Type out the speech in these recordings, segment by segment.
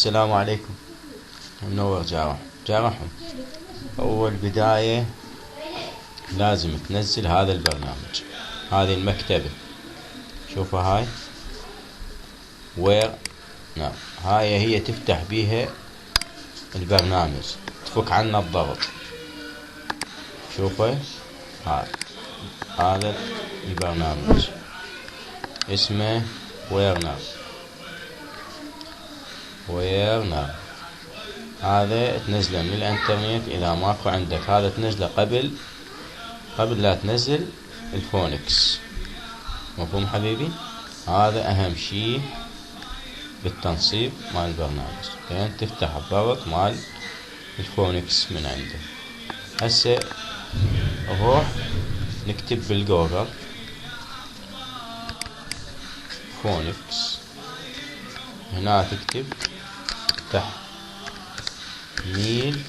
السلام عليكم. منور جارحهم. أول بداية لازم تنزل هذا البرنامج، هذه المكتبة، شوفوا هاي وير نعم، هاي هي تفتح بيها البرنامج، تفك عنا الضغط. شوفوا هذا البرنامج اسمه ويرنر. هذا تنزله من الانترنت اذا ماكو عندك، هذا تنزله قبل لا تنزل الفونكس. مفهوم حبيبي؟ هذا اهم شيء بالتنصيب مال البرنامج، لين تفتح الضغط مال الفونكس من عنده. هسه نروح نكتب بالجوجل فونكس، هنا تكتب تحميل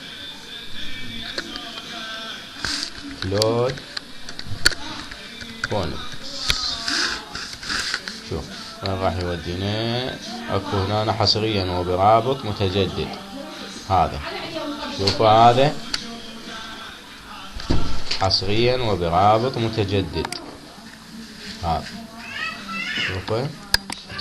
كلود فونكس. شوف وين راح يودينا، اكو هنا حصريا وبرابط متجدد. هذا شوفوا، هذا حصريا وبرابط متجدد. هذا شوفوا،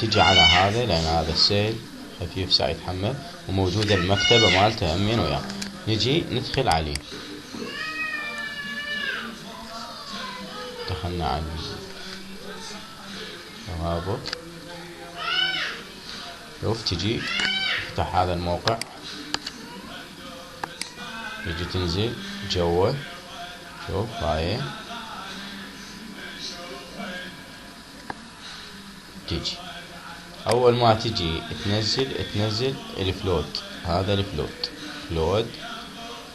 تجي على هذا لان هذا السيل خفيف ساعة يتحمل، وموجودة المكتبة مالته همين وياه. نجي ندخل عليه، دخلنا على الرابط. شوف تجي تفتح هذا الموقع، تجي تنزل جوه. شوف هاي تجي اول ما تجي تنزل الفلوت. هذا الفلوت فلوت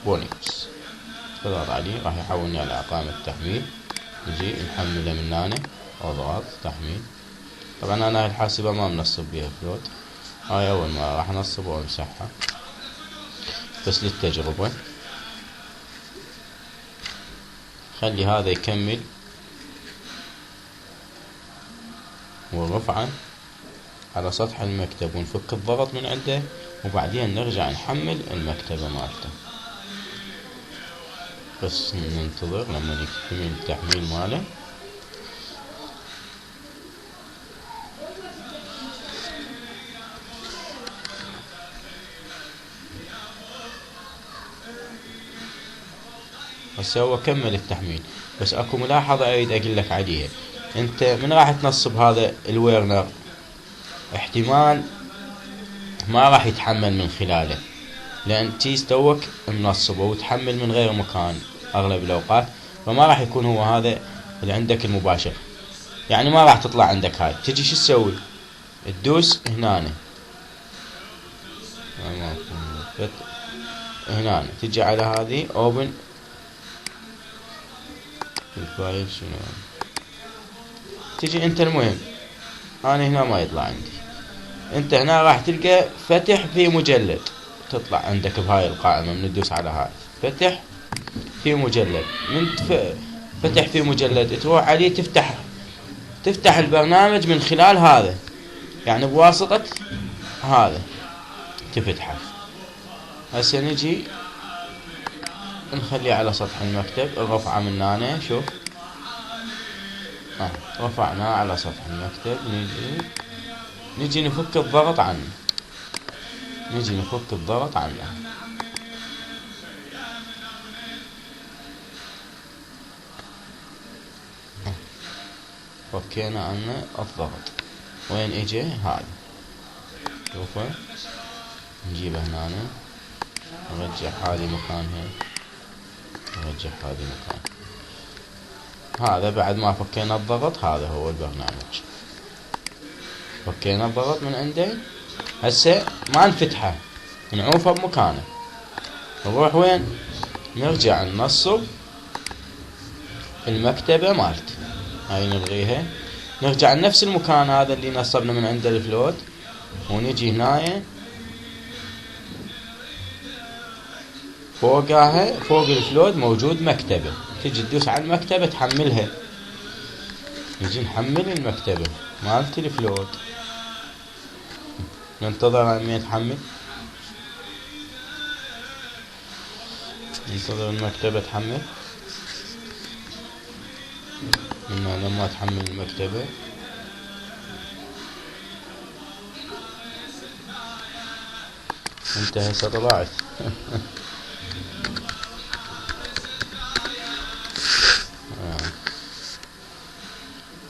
فونكس، تضغط عليه راح يحولني على ارقام التحميل. نجي نحمله من هنا، اضغط تحميل. طبعا انا الحاسبة ما منصب بيها فلوت، هاي اول ما راح انصب وامسحها بس للتجربة. خلي هذا يكمل ورفعه على سطح المكتب، ونفك الضغط من عنده، وبعدين نرجع نحمل المكتبة مالته. بس ننتظر لما يكمل التحميل ماله. هسه هو كمل التحميل، بس اكو ملاحظة اريد اقول لك عليها. انت من راح تنصب هذا الويرنر، احتمال ما راح يتحمل من خلاله، لان تيس توك منصبه وتحمل من غير مكان اغلب الاوقات، فما راح يكون هو هذا اللي عندك المباشر. يعني ما راح تطلع عندك هاي. تجي شو تسوي؟ تدوس هنا تجي على هذه اوبن الفايل. شنو تجي انت؟ المهم انا هنا ما يطلع عندي. انت هنا راح تلقى فتح في مجلد، تطلع عندك بهاي القائمة. من تدوس على هاي فتح في مجلد، من فتح في مجلد تروح عليه تفتح البرنامج من خلال هذا، يعني بواسطة هذا تفتحه. هسه نجي نخليه على سطح المكتب، الرفعة من هنا. شوف رفعناه على سطح المكتب. نجي نفك الضغط عنه، فكينا عنه الضغط. وين اجي هذا؟ شوفه، نجيبه هنا، نرجع هذه مكانها، هذا بعد ما فكينا الضغط. هذا هو البرنامج، فكينا الضغط من عنده. هسه ما نفتحه، نعوفه بمكانه. نروح وين؟ نرجع ننصب المكتبة مالتي، هاي نلغيها، نرجع لنفس المكان هذا اللي نصبنا من عنده الفلوت، ونجي هنا فوقها، فوق الفلوت موجود مكتبة. تجي تدوس على المكتبة تحملها. نجي نحمل المكتبة مالت الفلوت، ننتظر لما يتحمل. ننتظر المكتبة تحمل. من لما تحمل المكتبة انت هسه طلعت.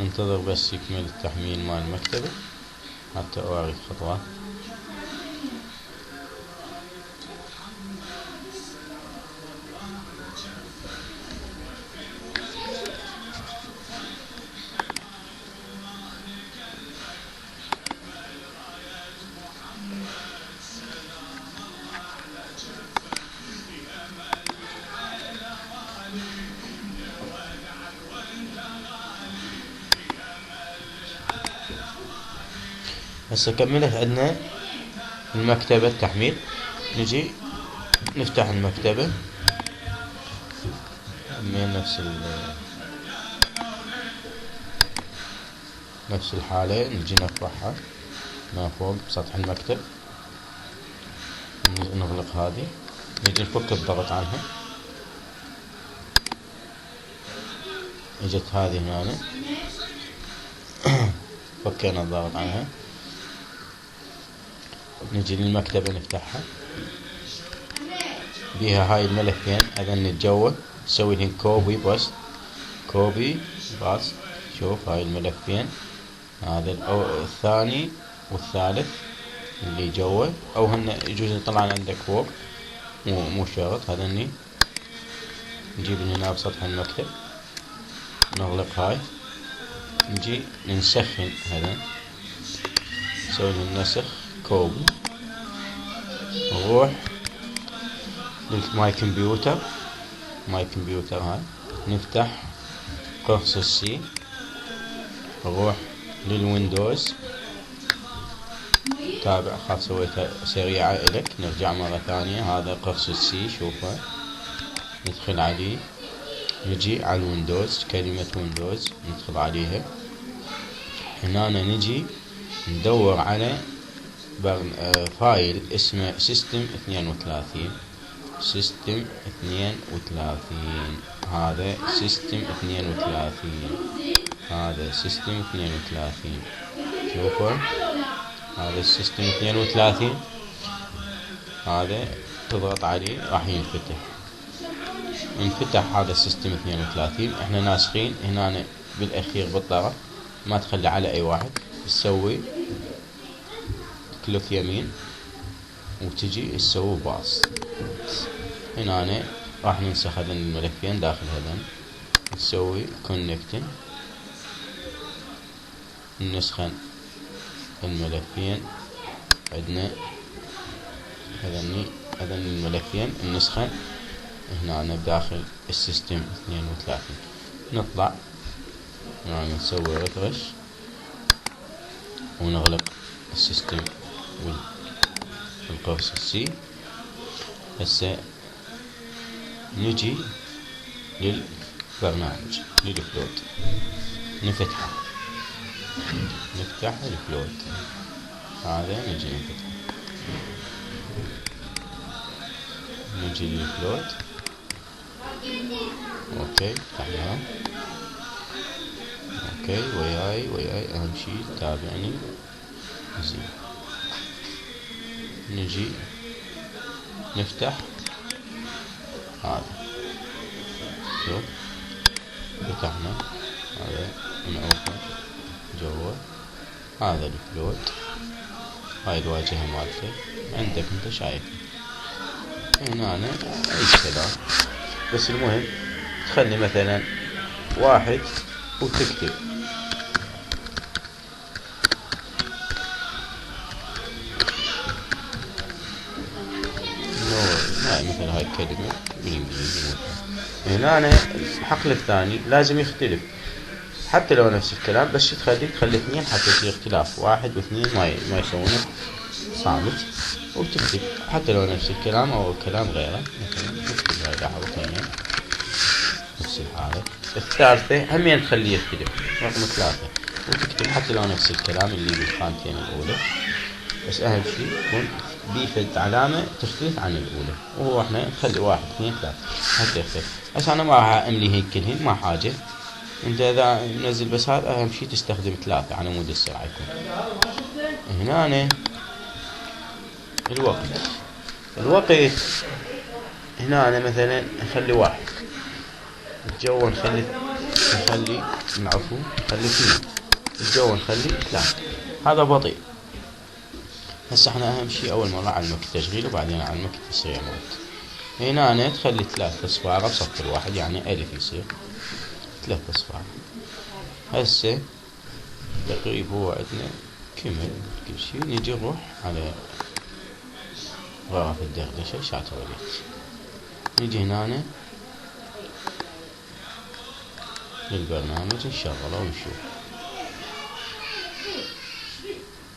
ننتظر بس يكمل التحميل مال المكتبة حتى أوريك خطوات. هسه كملت عندنا المكتبة التحميل. نجي نفتح المكتبة من نفس الحالة. نجي نرفعها ما فوق بسطح المكتب، نغلق هذه، نجي نفك الضغط عنها. اجت هذه هنا، فكينا الضغط عنها. نجي للمكتبة نفتحها، بيها هاي الملفين اذن نتجوه نسوي لهم كوبي باست. كوبي باست. شوف هاي الملفين، هذا الثاني والثالث اللي جوه، او هن يجوز يطلع عندك فوق، مو شرط. هذني نجيب هنا بسطح المكتب، نغلق هاي، نجي نسخن هذا، نسوي له نسخ كوبي. نروح للماي كمبيوتر. ماي كمبيوتر هاي نفتح قرص السي، نروح للويندوز. تابع، خاف سويتها سريعة إلك، نرجع مرة ثانية. هذا قرص السي، شوفه، ندخل عليه، نجي على الويندوز، كلمة ويندوز ندخل عليها. هنا نجي ندور على فايل اسمه سيستم 32. سيستم 32، هذا سيستم 32، هذا سيستم 32. شوفوا هذا السيستم 32، هذا تضغط عليه راح ينفتح. انفتح هذا السيستم 32. احنا ناسخين هنا بالاخير بالطرف، ما تخلي على اي واحد، تسوي كليك يمين وتجي تسوي باص. هنا راح ننسخ هذين الملفين داخل هذين، نسوي كونكتين، نسخن الملفين عندنا هذين الملفين، نسخن هنا بداخل السيستم 32. نطلع يعني نسوي ريفرش ونغلق السيستم والقرص السي. هسه نجي للبرنامج للفلوت، نفتح الفلوت. هذا نجي نفتح، نجي للفلوت. اوكي فتحناه. اوكي وياي اهم شي تابعني زين. نجي نفتح هذا، شوف فتحنا هذا، نعوفه جوا. هذا الفلوت، هاي الواجهة مالته عندك انت شايف. هنا اي كلام، بس المهم تخلي مثلا واحد وتكتب هاي مثلا هاي الكلمة بالانجليزي. هنا الحقل الثاني لازم يختلف، حتى لو نفس الكلام، بس تخلي اثنين حتى يصير اختلاف. واحد واثنين ما يسوونه صامت، وتكتب حتى لو نفس الكلام او كلام غيره. مثلا تكتب هاي لاحظتين نفس الحالة. الثالثة همين تخليه يختلف، رقم 3، وتكتب حتى لو نفس الكلام اللي بالخانتين الأولى. بس أهم شيء يكون بيفد علامة تختلف عن الأولى، وهو احنا نخلي 1 2 3 حتى يختلف. بس أنا ما راح أملي هيك كلهن، ما حاجة. أنت إذا منزل بس هذا، أهم شيء تستخدم 3 على مود السرعة يكون. هنا الوقت هنا أنا مثلا نخلي 1، الجو نخلي العفو نخلي 2، الجو نخلي 3. هذا بطيء. هسه احنا اهم شيء اول مرة اعلمك التشغيل وبعدين اعلمك التسريع مالته. هنا انا تخلي 3 اصفار بصف الواحد، يعني الف يصير 3 اصفار. هسه تقريب هو عندنا كمل كل شيء. نجي نروح على غرف الدردشة شات ريليت. نجي هنا للبرنامج نشغله ونشوف.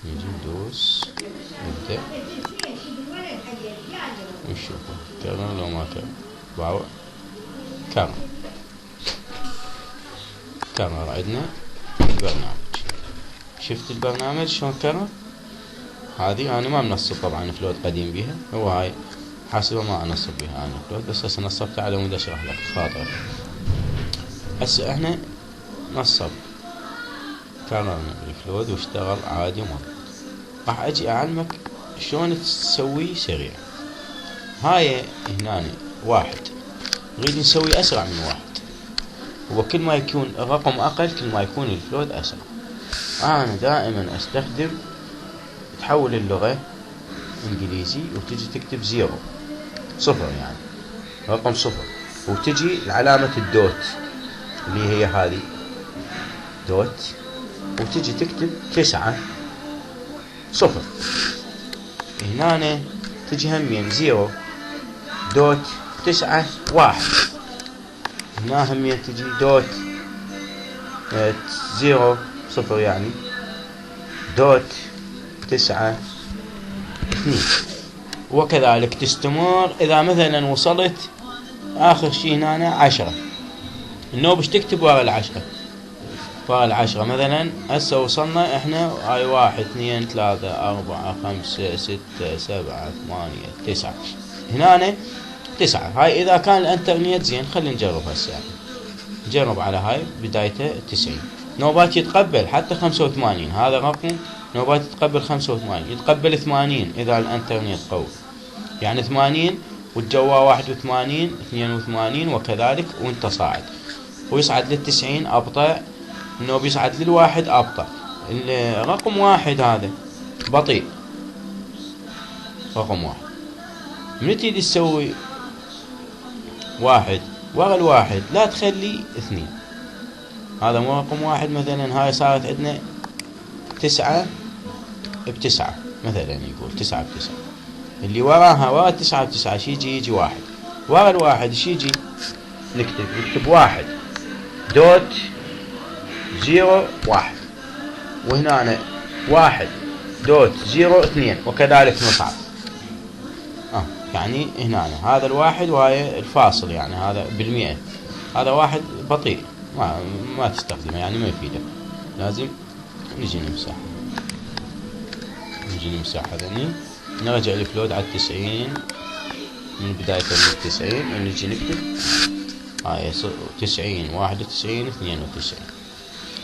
نجي ندوس نبدأ نشوفه كرر لو ما كرر. باو كرر عندنا البرنامج. شفت البرنامج شلون كرر؟ هذه انا ما منصب طبعا فلوت قديم بيها، هو هاي حاسبه ما انصب بيها انا فلوت، بس هسه نصبتها على مود اشرح لك خاطر. هسه احنا نصب كررنا الفلود واشتغل عادي ومضبوط. راح اجي اعلمك شلون تسوي سريع. هاي هنا 1 نريد نسوي اسرع من 1. هو كل ما يكون الرقم اقل كل ما يكون الفلود اسرع. انا دائما استخدم تحول اللغة انجليزي وتجي تكتب 0 يعني رقم 0، وتجي علامة الدوت اللي هي هذه دوت، وتجي تكتب 9 0. هنا تجي همين 0 دوت 9 1. هنا همين تجي دوت 0 يعني دوت 9 2. وكذلك تستمر. إذا مثلا وصلت آخر شيء هنا 10، النوب ايش تكتب ورا 10؟ ورا 10 مثلا هسه وصلنا احنا هاي 1 2 3 4 5 6 7 8 9. هنا 9. هاي إذا كان الانترنت زين. خلينا نجرب هسه يعني. نجرب على هاي بدايته 90. نوبات يتقبل حتى 85. هذا رقم نوبات يتقبل 85. يتقبل 80 إذا الانترنت قوي، يعني 80 والجوا 81 82 وكذلك وانت صاعد. ويصعد لل90 أبطأ، انه بيصعد لل1 أبطأ. الرقم 1 هذا بطيء. رقم 1 من تيجي تسوي 1 ورا 1 لا تخلي 2. هذا مو رقم 1 مثلا. هاي صارت عندنا 9 ب9 مثلا، يقول 9 ب9. اللي وراها ورا 9 ب9 شي يجي 1 ورا 1 شي يجي نكتب 1 دوت 0 1. وهنا 1 دوت 0 2 وكذلك نصعد. يعني هنا هذا 1 وهي الفاصل، يعني هذا بالمئة. هذا 1 بطيء ما تستخدمه، يعني ما يفيدك. لازم نجي نمسح هذني. نرجع الفلود على 90 من بداية 90 ونجي نكتب هاي 90 91 92.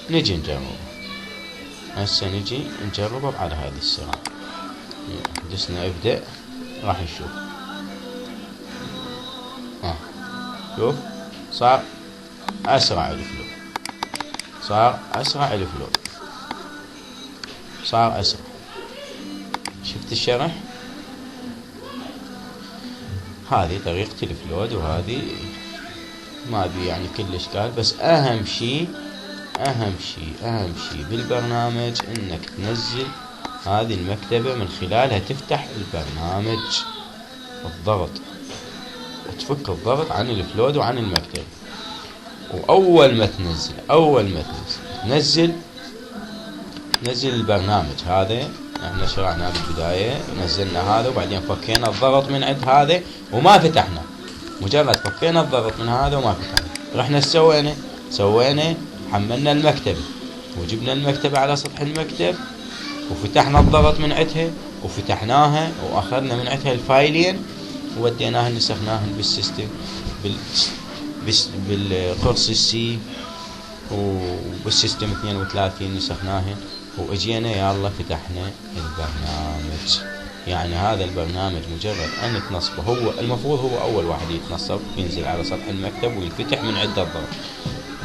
نجي نجربه هسه. نجي نجربه على هذه السرعة. دسنا ابدأ راح نشوف. شوف صار أسرع الفلود، صار أسرع. شفت الشرح؟ هذه طريقة الفلود، وهذه ما بي يعني كل إشكال. بس أهم شيء بالبرنامج إنك تنزل هذه المكتبة من خلالها تفتح البرنامج الضغط، وتفك الضغط عن الفلود وعن المكتبة. وأول ما تنزل نزل البرنامج هذا. احنا شرحنا بالبداية، نزلنا هذا وبعدين فكينا الضغط من عند هذا وما فتحنا. مجرد فكينا الضغط من هذا وما فتحنا، رحنا سوينا حملنا المكتبة وجبنا المكتبة على سطح المكتب وفتحنا الضغط من عندها وفتحناها واخذنا من عندها الفايلين ووديناهن نسخناهن بالسيستم بالقرص السي وبالسيستم 32 نسخناهن، واجينا يلا فتحنا البرنامج. يعني هذا البرنامج مجرد ان تنصبه، هو المفروض هو اول واحد يتنصب، ينزل على سطح المكتب وينفتح من عند الضغط،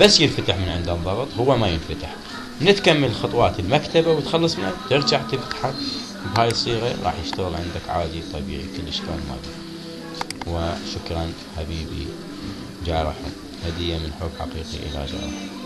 بس ينفتح من عند الضغط، هو ما ينفتح. نتكمل خطوات المكتبة وتخلص منها ترجع تفتحه بهاي الصيغة، راح يشتغل عندك عادي طبيعي كلش نورمال. وشكرا حبيبي جارح، هدية من حب حقيقي إلى جارح.